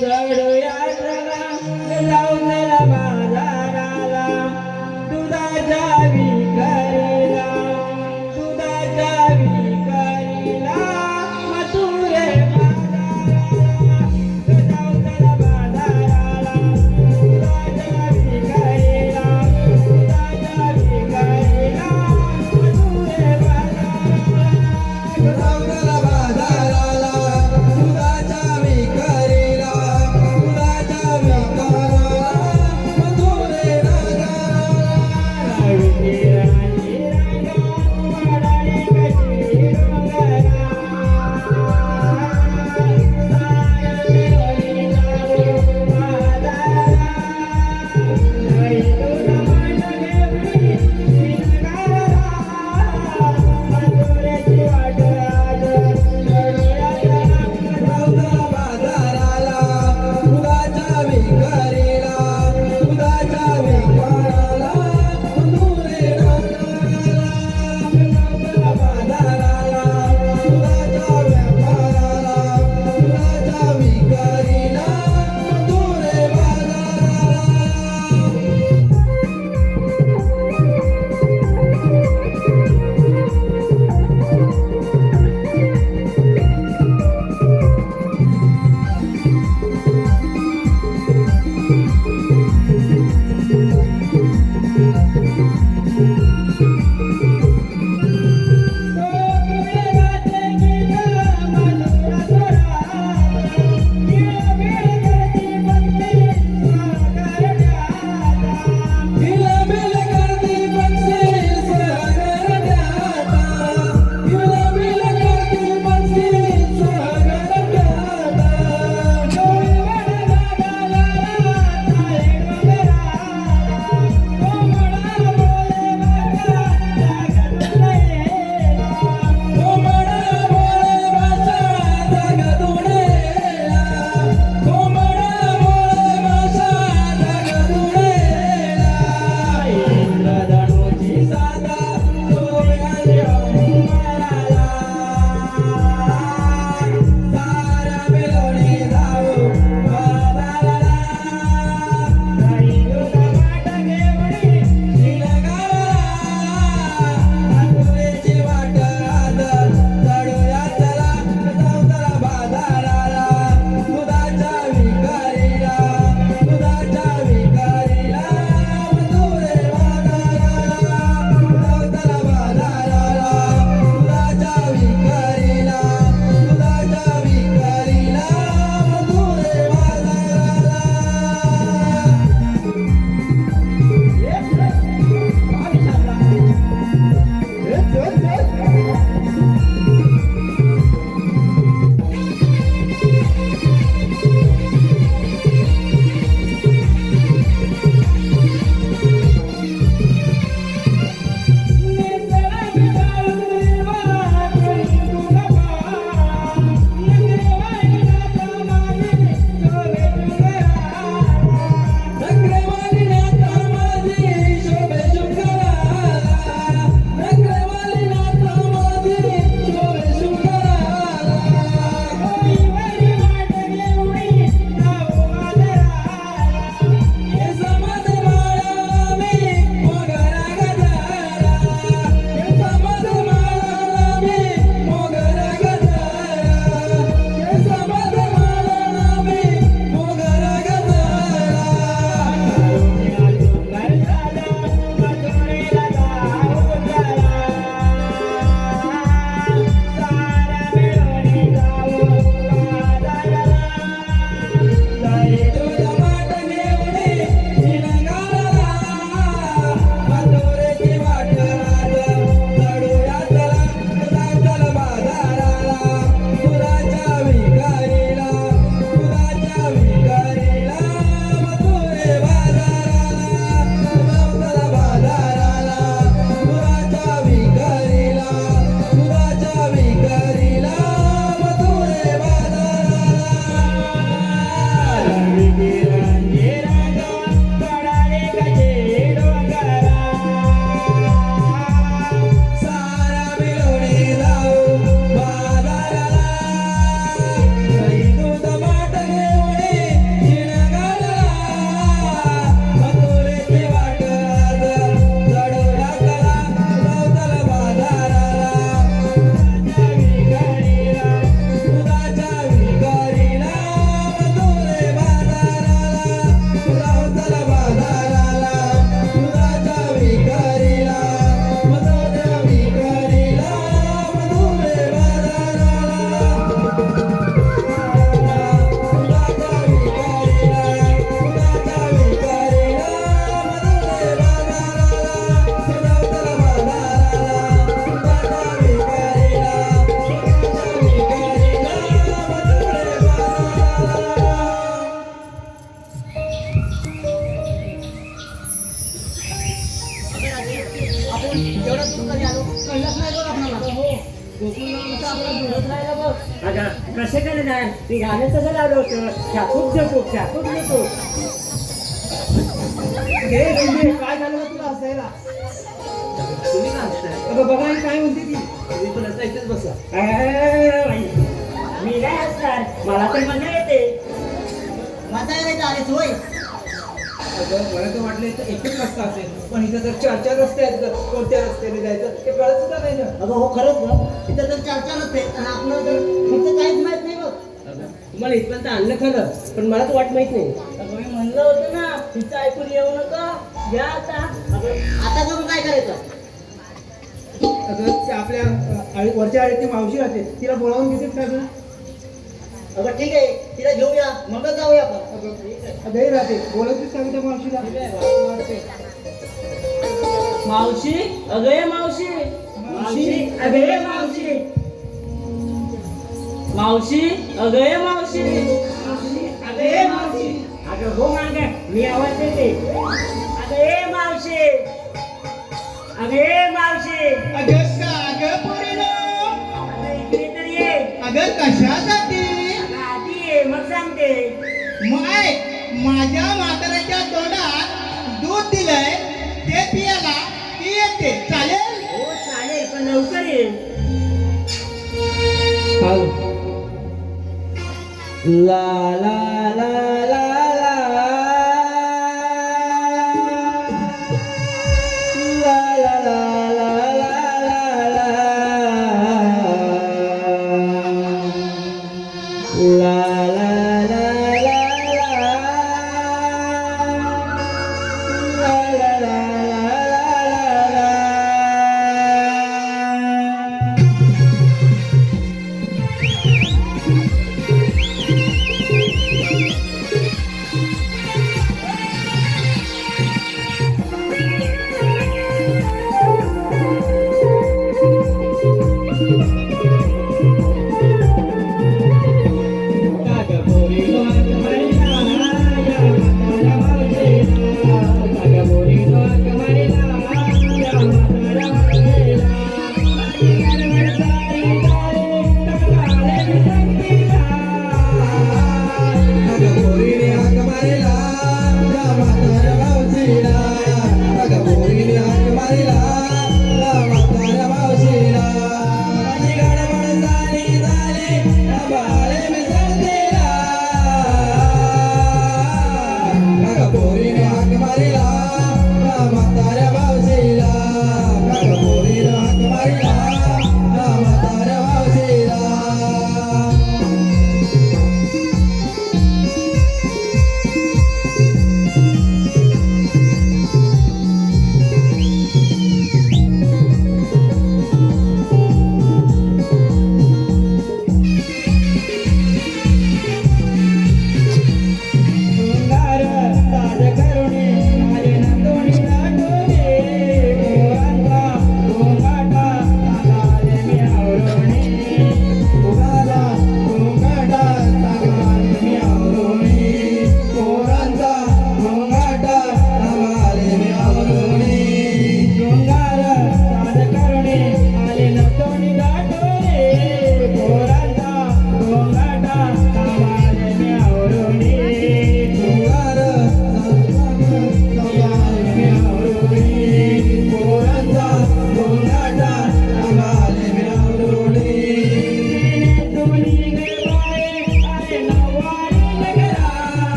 चढूया चला जाऊन बाजाराला दुधाच्या विकरीला दुधाच्या विकरीला मथुरे बाजाराला जाऊन बाजाराला दुधाच्या विकरीला दुधाच्या विकरीला मथुरे बाजाराला दुधाच्या विकरीला दुधाच्या विकरीला कसं करणार मी गाणं तसं लावलं होतं छापूक झपूक छापूक झपूक हे रंगे, काय झालं बा तुला हसायला? तुम्ही का हसताय? अगं बघा ही काय म्हणते ती. तुम्ही पण आता इथेच बसा. मी नाही हसणार मला तर मजा येते मजा यायला आलीच होय. अगं मला तर वाटलं इथं एकच रस्ता असेल, पण इथं तर 4 रस्ते आहेत गं. कोणत्या रस्त्याने जायचं ते कळत सुद्धा नाही ना. अगं हो खरंच ग, इथं तर 4 रस्ते आणि आपलं तर फक्त काहीच माहित नाही बघ. तुम्हाला इथपर्यंत आणलं खरं, पण मला तर वाट माहित नाही. अगं मी म्हणलं होतं ना तिचं ऐकून येऊ नका घ्या आता आता करून काय करायचं? अगं ते आपल्या वरच्या आळीत ती मावशी राहते, तिला बोलावून घेते का गं? अगं ठीक आहे, तिला घेऊया मगच जाऊया आपण. अगं ही राहते, बोलवतेस का गं त्या मावशीला? मावशी अगं ये मावशी मावशी अगं ये मावशी मावशी अगं ये मावशी अगं ये मावशी अगं हो माग मी आवाज देते अगं ये मावशी अगं ये मावशी अगं का पोरीनो, अगं इकडे तर ये अगं कशासाठी? अगं आधी ये मग सांगते माय माझ्या म्हाताऱ्याच्या तोंडात दूध दिलंय ते पियाला ती येते, चालेल? हो चालेल पण लवकर ये ला ला ला ला ला ला ला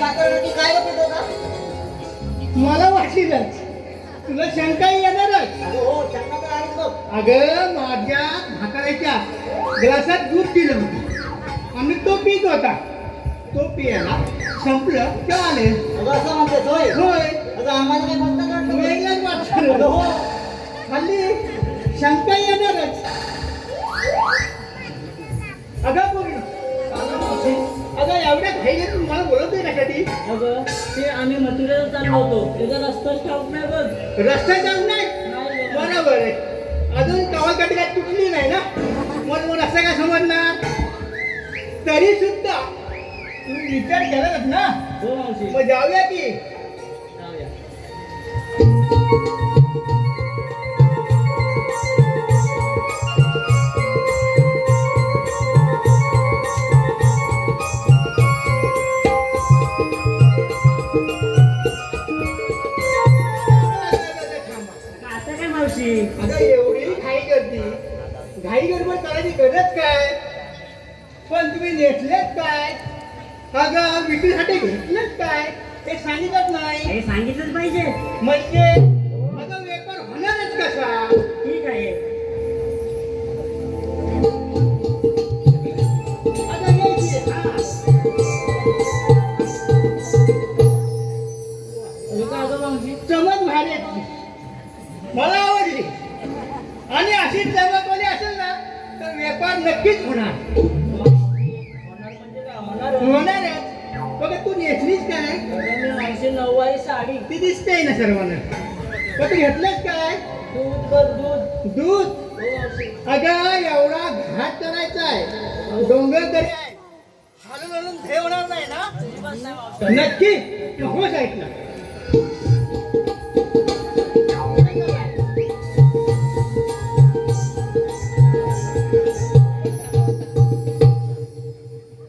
म्हातारा की काय गप्प होता? मला वाटलीच तुला शंका येणारच. अगं हो, शंका तर आहेच बघ. अगं माझ्या म्हाताऱ्याच्या ग्लासात दूध दिलं होतं आणि तो पीत होता. तो पियाला संपलं का आले. अगं असं म्हणतेस होय? होय अगं आम्हाला काय म्हणता का? वेगळंच अगं वाटतं. हो. हल्ली शंका येणारच. अगं बोल अगं एवढ्या घाईने तू मला बोलवतोय कशासाठी? अगं ते आम्ही मथुरेला चाललो होतो त्याचा रस्ताच ठाऊक नाही बघ. रस्ता जाऊन नाही नाही बघ. बरोबर आहे. अजून कवालकाठी काय तुटली नाही ना मग रस्ता काय समजणार. तरी सुद्धा तुम्ही विचार केलाच ना. हो मावशी मग जाऊया की. जाऊया. आता काय मावशी अगं एवढी घाई गर्दी घाई गडबड करायची गरज काय. पण तुम्ही नेसलेत काय. अगं विक्रीसाठी घेतलेत काय ते सांगितलं नाही. हे सांगितलंच पाहिजे. म्हणजे अगं वेपर होणारच कसा. ठीक आहे. अगं यायची हे काय गं मावशी? चमक भारी आहे. मला आवडली आणि अशी चमकवाली असेल ना तर व्यापार नक्कीच होणार. होणार म्हणजे काय होणार? होणारच. बघ तू नेसलीस काय. अगं मी मावशी नऊवारी साडी ती दिसतेय ना सर्वांना. पण तू घेतलंस काय. दूध बघ दूध. दूध. हो मावशी. अगं एवढा घाट करायचा आहे. डोंगर दरी आहे. हालून हालून हे होणार नाही ना. बस नाही मावशी. नक्की हो ऐकलं.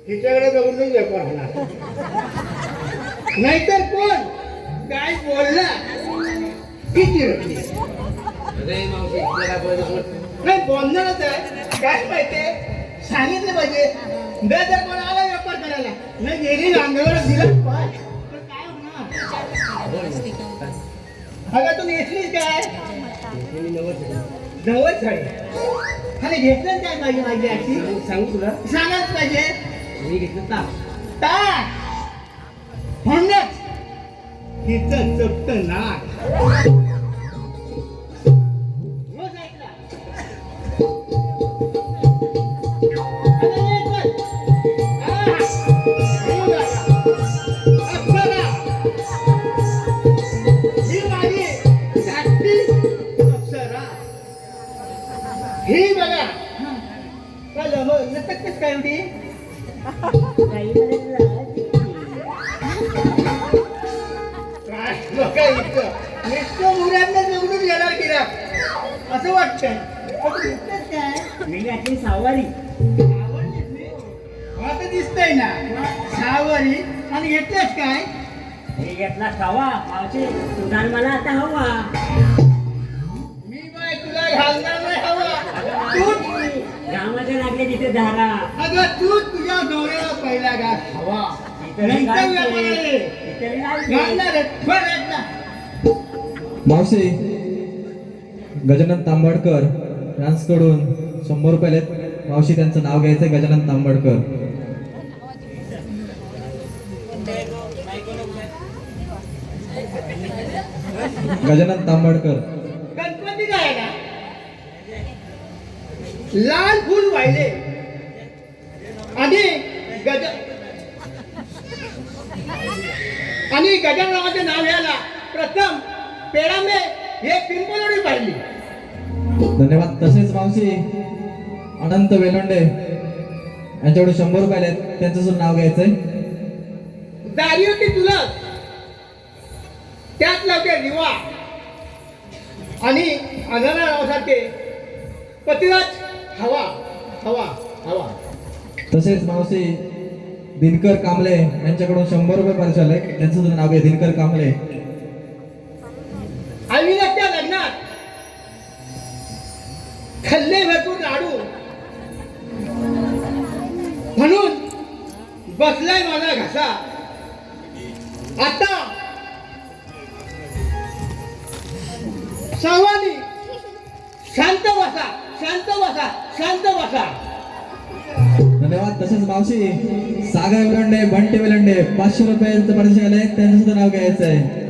हिच्याकडे बघूनच व्यापार होणार. नाहीतर कोण काय बोलला की चिरकली. नाही बोलणारच आहे. काय माहितीये सांगितलं पाहिजे. जर कोण आला व्यापार करायला नाही गेली अंगावर दिला पाय तर काय होणार. अगं तू नेसलीस काय. नवस साडी आणि घेतलं काय पाहिजे माझी अशी सांगू तुला सांगाच पाहिजे. मी घेतलं ताक. टाक म्हणूनच हिचं चपट नाक. रोज ऐकला. आता ये चल. अप्सरा. ही माझी धाकटी अप्सरा. ही बघा. काय मग नटकतेस काय एवढी. काही म्हणायचं काय बघा इथं नुसतं मुलांना निवडून येणार की ना असं वाटतंय. पण घेतलंच काय. मी घातली सहावारी. आवडलीच मी. मला तर दिसतंय ना सहावारी आणि घेतलंच काय. मी घेतला खावा मावशी तुझा मला आता हवा. मी बाय तुला घालणार नाही हवा. तू घामाचे लागले तिथे धारा. अगं तू तुझ्या डोळ्याला पहिला घास हवा. नंतर व्यापाराला घालणारच. बरं एकदा. मावशी गजानन तांबडकर यांच्याकडून 100 रुपये आहेत. मावशी त्यांचं नाव घ्यायचंय गजानन तांबडकर. गजानन तांबडकर. गणपती काय ना लाल फुल वाहिले आणि गजानन नावाचे नाव घ्यायला प्रथम पेडामे हे पिंपलोडी पाहिली. धन्यवाद. तसेच मावशी अनंत वेलोंडे यांच्याकडून 100 रुपये आहेत. त्यांचं सुद्धा नाव घ्यायचंय. दारी होती तुलस त्यात लावते रिवा आणि अनना नावासारखे पतिराज हवा हवा हवा. तसेच मावशी दिनकर कांबळे यांच्याकडून 100 रुपये पार्सल आहे. त्यांचं सुद्धा नाव आहे दिनकर कांबळे. अविनाशच्या लग्नात खाल्ले भरपूर लाडू म्हणून बसलाय माझा घसा. आता सर्वांनी शांत बसा, शांत बसा, शांत बसा. धन्यवाद. तसेच मावशी सागर वेलंडे, बंटी वेलंडे 500 रुपयांचं पारितोषिक आलंय, त्यांचं सुद्धा नाव घ्यायचं आहे.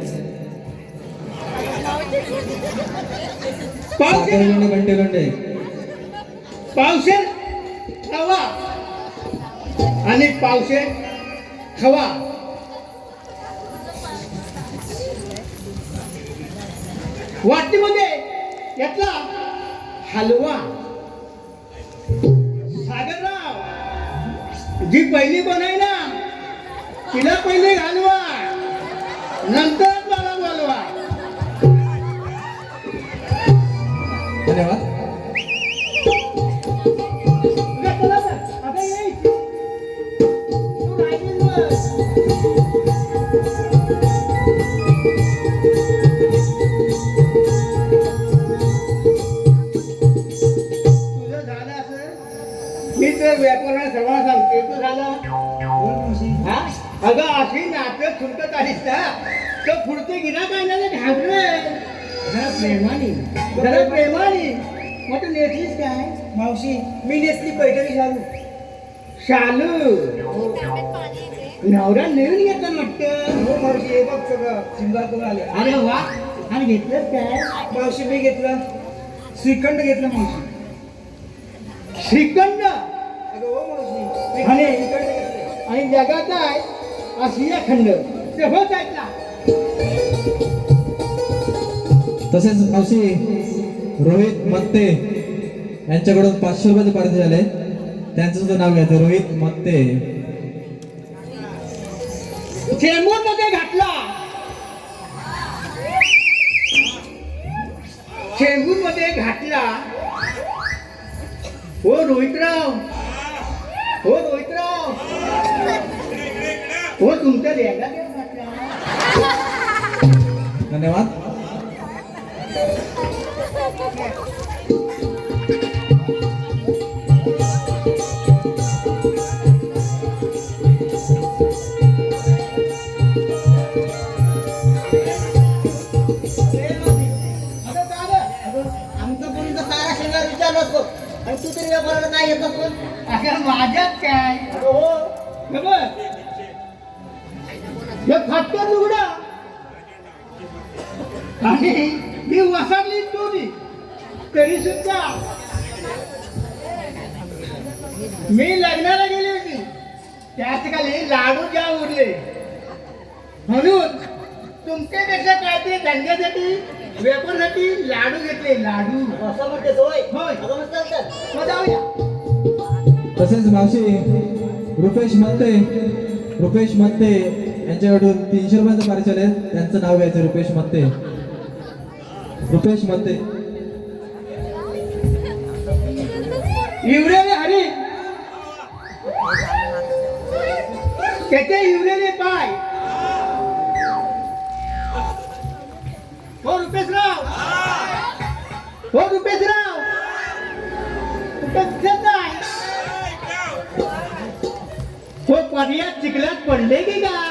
सागर वेलंडे, बंटी वेलंडे. पावशेर रवा आणि पावशेर खवा. वाटीमध्ये यातला हलवा. सागरराव, जी पहिली बनाय ना तिला पहिले घालवा, नंतर मला बोलवा. धन्यवाद. अगं ये. तू राहिलीस बस. तुझं झालं असं, मी तर व्यापाऱ्याला सर्वांना सांगते, तू झालं. बोल मावशी. हा? अगं अशी नाटक छुटत आलीस ना तर पुढचे गिरा काय ना घाबरे. जरा प्रेमाने, जरा प्रेमाने. मग तू नेसलीस काय? मावशी मी नेसली पैठणी शालू. शालू. नवरा नवीन घेतला म्हटतं. हो मावशी, हे बघ सगळं शिंगार करून आले. अरे वा. आणि घेतलंच काय? मावशी मी घेतलं श्रीखंड घेतलं मावशी. श्रीखंड. अगं हो मावशी, मी आणि- श्रीखंड घेतलं. आणि जगात आहे आशिया खंड ते होत ऐकला. तसेच मावशी रोहित मत्ते यांच्याकडून 500 रुपयाचे पारितोषिक आले, त्यांचं सुद्धा नाव घ्यायचं. रोहित मत्ते. चेंबूर मध्ये घातला. चेंबूर मध्ये घातला. हो रोहितराव, हो रोहितराव, हो तुमच्या लेगा घातला. धन्यवाद. आमचं कोणी तर सारा शनिवार विचारलं असतो आणि तू तरी व्यापाराला काय येत असतो. अगं माझ्यात काय हो फाटकर लुगडा आणि मी वसाडली तुझी तरी सुद्धा मी लग्नाला गेली होती. त्याच खाली लाडू ज्या उरले म्हणून तुमच्यापेक्षा काहीतरी धंद्यासाठी व्यापारासाठी लाडू घेतले. लाडू असं म्हणते होय. होय. अगं मग चालतं. मग जाऊया. तसेच मावशी रुपेश मत्ते यांच्याकडून 300 रुपयांचं पारितोषिक आले, त्यांचं नाव घ्यायचं. रुपेश मत्ते. इवरेले हरी त्याचे इवरेले पाय. हो रुपेशराव, हो रुपेशराव, कुठं दिसत नाही. हो पर्यात चिखलात पडले की काय?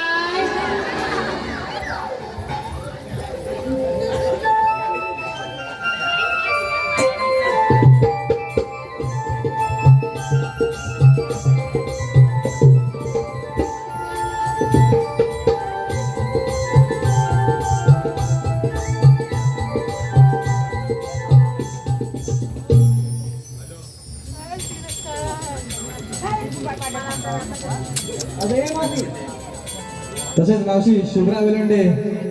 तसेच मावशी शुभ्रा वेलंडे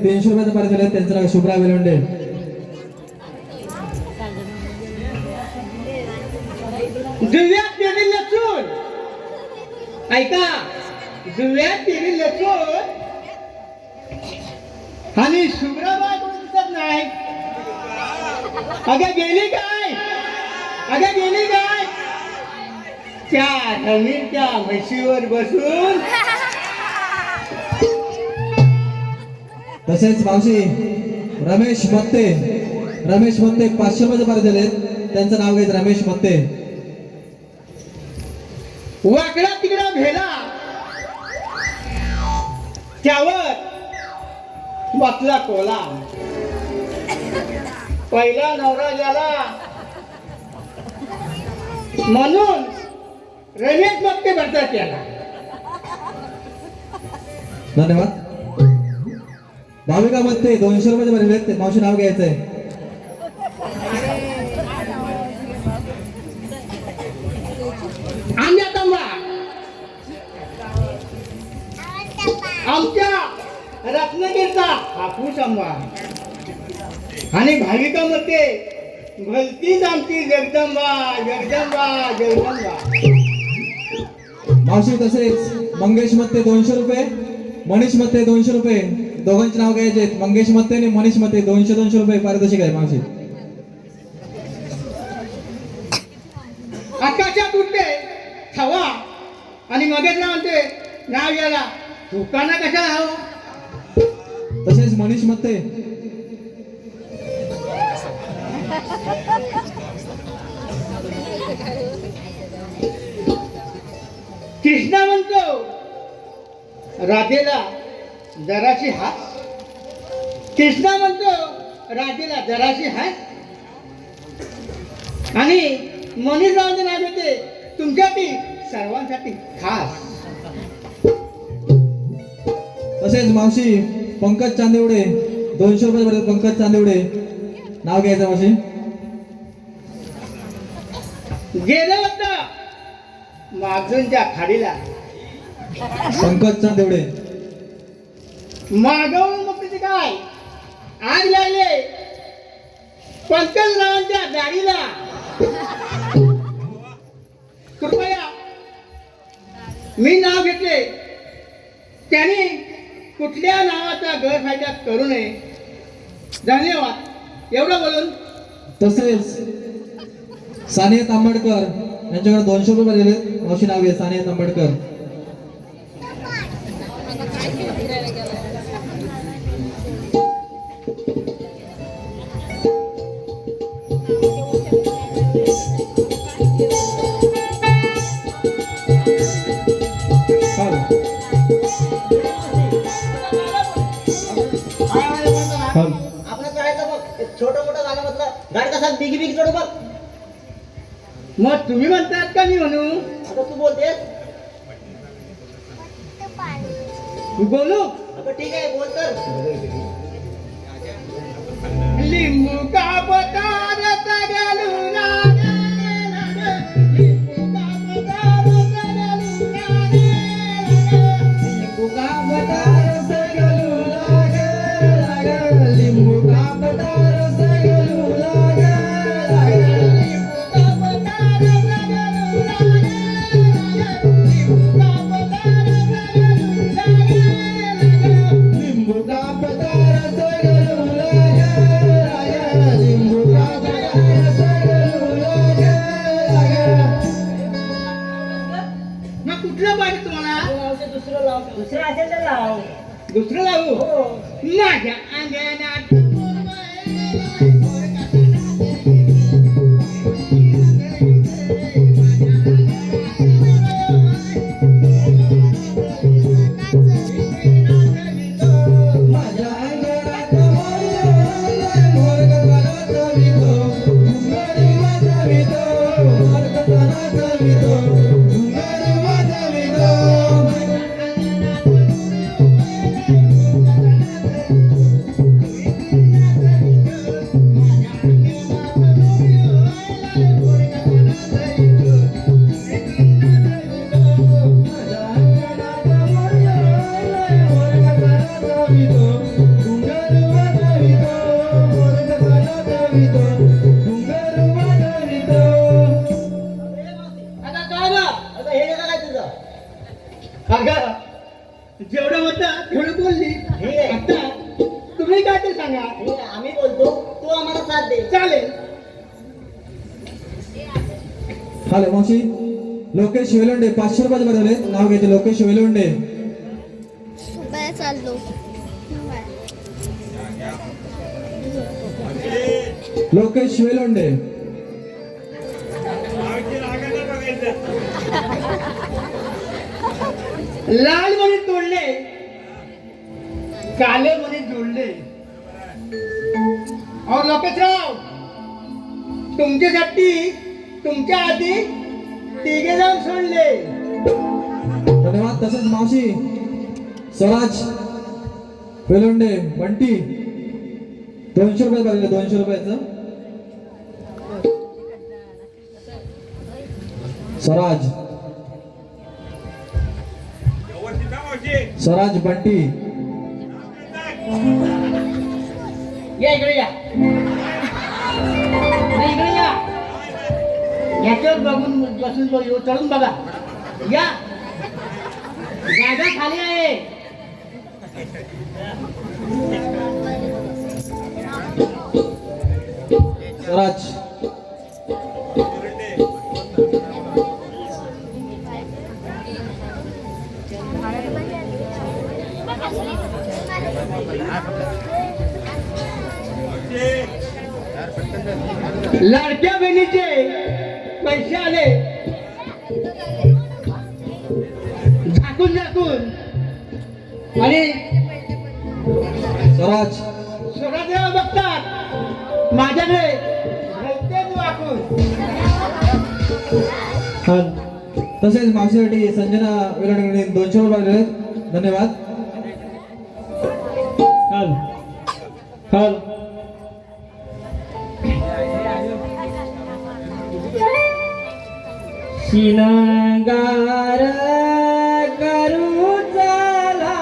300 रुपयाचं पारितोषिक आले, त्यांचं नाव शुभ्रा वेलंडे. जुव्यात तेरी लसूण. ऐका, जुव्यात तेरी लसूण आणि शुभ्राबाई कोणी दिसत नाही. अगं गेली काय? अगं गेली काय? त्या रमीच्या म्हशीवर बसून. तसेच मावशी रमेश मत्ते 500 रुपयाचे पारितोषिक आले, त्यांचं नाव घ्यायचं. रमेश मत्ते. वाकडा तिकडा भेला त्यावर बसला कोला पहिला नवरा गेला म्हणून रमेश मक्ते भरता केला. धन्यवाद. भाविका मध्ये 200 रुपयाचे भरले ते मावशी नाव घ्यायचंय. आम्ही आता आमच्या रत्नागिरीचा हापूस आंबा आणि भाविकामध्ये भलतीच आमची जगदंबा जगदंबा जगदंबा. मावशी तसेच मंगेश मध्ये 200 रुपये, मनीष मध्ये 200 रुपये, दोघांचे नाव घ्यायचे आहेत. मंगेश मध्ये आणि मनीष मध्ये 200 रुपये पारितोषिक आहे मावशी. आकाशात उठते हवा आणि मगेशला म्हणते नाव याला दुकाना कशा हवं. तसेच मनीष मध्ये कृष्णा म्हणतो राधेला जराशी हास. कृष्णा म्हणतो राधेला जराशी हास आणि मनीष रावांचे नाव येते तुमच्यासाठी सर्वांसाठी खास. तसेच मावशी पंकज चांदिवडे 200 रुपये भरले. पंकज चांदिवडे नाव घ्यायचं मावशी. गेलं होतं मागूनच्या खाडीला पंकज चांदिवडे. मागवून मग तिथे काय आग लागले पंकजरावांच्या गाडीला. कृपया मी नाव घेतले त्याने कुठल्या नावाचा गैरफायदा करू नये. धन्यवाद. एवढं बोलून तसेच सानिया तांबडकर यांच्याकडे 200 रुपये भरलेले. मावशी नाव घ्या सानिया तांबडकर. आपलं करायचं बघ छोटं मोठं गाणं म्हटलं गाडी कसा बिगी बिगी जोड बघ. मग तुम्ही म्हणतात का मी म्हणू आता तू बोलतेस. बोलू. अगं ठीक आहे बोल तर. लिंबू का पतार तगलू लागे लागे, लिंबू का पतार तगलू लागे लागे, लिंबू का पतार तगलू लागे लागे, लिंबू का पतार तगलू लागे लागे, लिंबू का पतार तगलू लागे लागे, लिंबू का पतार तगलू लागे लागे, लिंबू का पतार तगलू लागे लागे, लिंबू का पतार तगलू लागे लागे. मग कुठलं पाहिजे तुम्हाला? दुसरं लाव. दुसरं असेल तर लाव. दुसरं लावू. हो. माझ्या अंगणात माझ्या अंगणात आता काय ना आता हे का काय तुझं. अगं जेवढं होतं तेवढं बोलली. ठीक आहे. आता तुम्ही काय ते सांगा. ठीक आहे, आम्ही बोलतो तू आम्हाला साथ दे. चालेल. हॅलो मावशी लोकेश वेलोंडे 500 रुपयाचे भरले. नाव घ्यायचे लोकेश वेलोंडे. बाय चाललो. लोकेश वेलोंडे. लाल मणी तोडले काले मणी जुळले. सोडले और लोकेशराव तुमच्यासाठी तुमच्या आधी तिघे जण सोडले. धन्यवाद. तसेच मावशी स्वराज वेलुंडे बंटी 200 रुपये भरले, 200 रुपयाचं. स्वराज स्वराज बंटी या इकडे या नाही, इकडे या. याच्यावर बघून बसून चढून बघा. या जागा खाली आहे. स्वराज लाडक्या बहिणीचे पैसे आले झाकून झाकून आणि स्वराज स्वराज्याला बघतात माझ्याकडे रस्त्यात वाकून. तसेच मावशीसाठी संजना वेलुंडे 200 रुपये भरले आहेत. धन्यवाद. शिनगार करू चला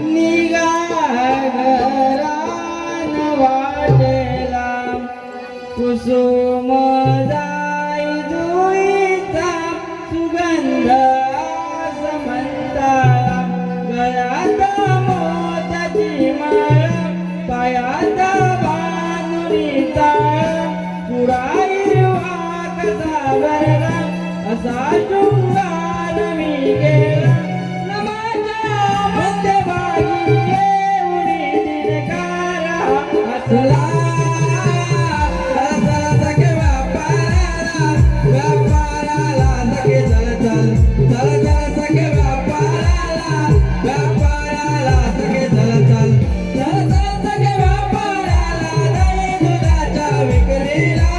निघा घरान वाटेला कुसुम जाई जुईचा सुगंध समंताला गळ्यात मोत्याची माळ पायात बानुरीचा पुराई असा शृंगार मी केला नमाच्या मध्यभागी येऊनी दिनकारा असला सखे व्यापाराला सखे चल चल चल चल सखे व्यापाराला सखे चल चल चल चल सखे व्यापाराला दही दुधाच्या विक्रीला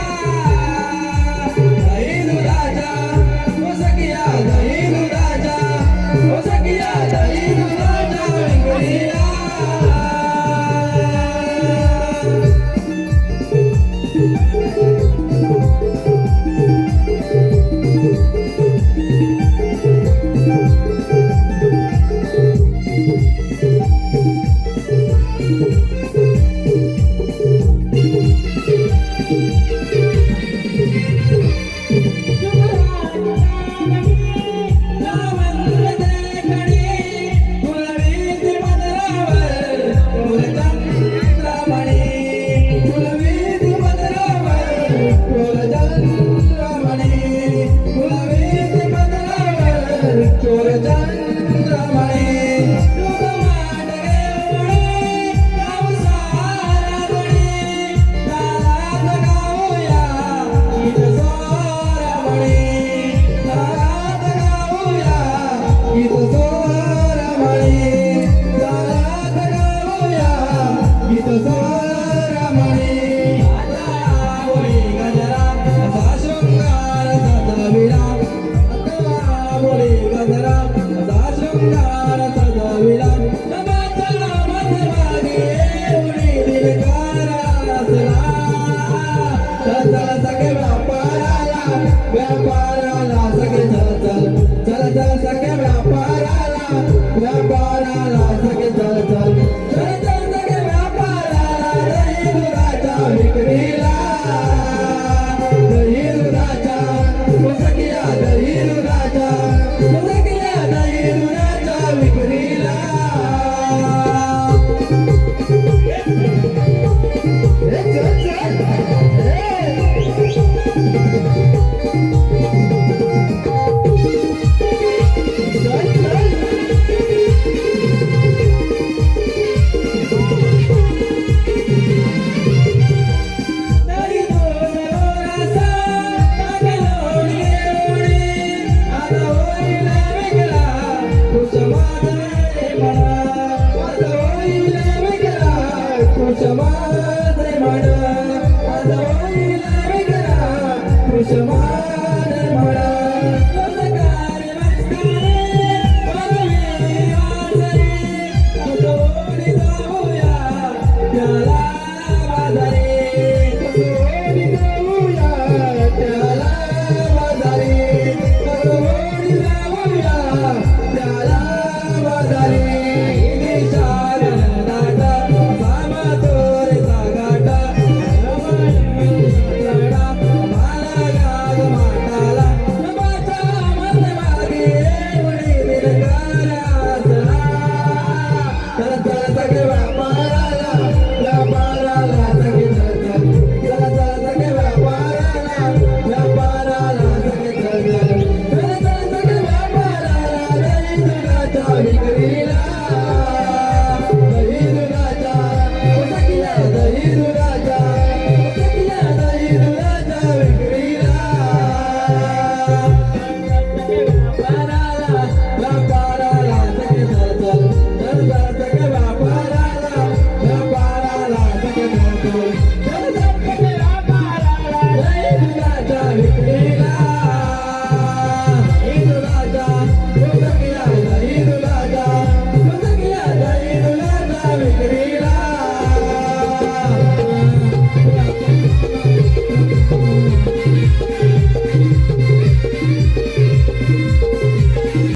गजरा,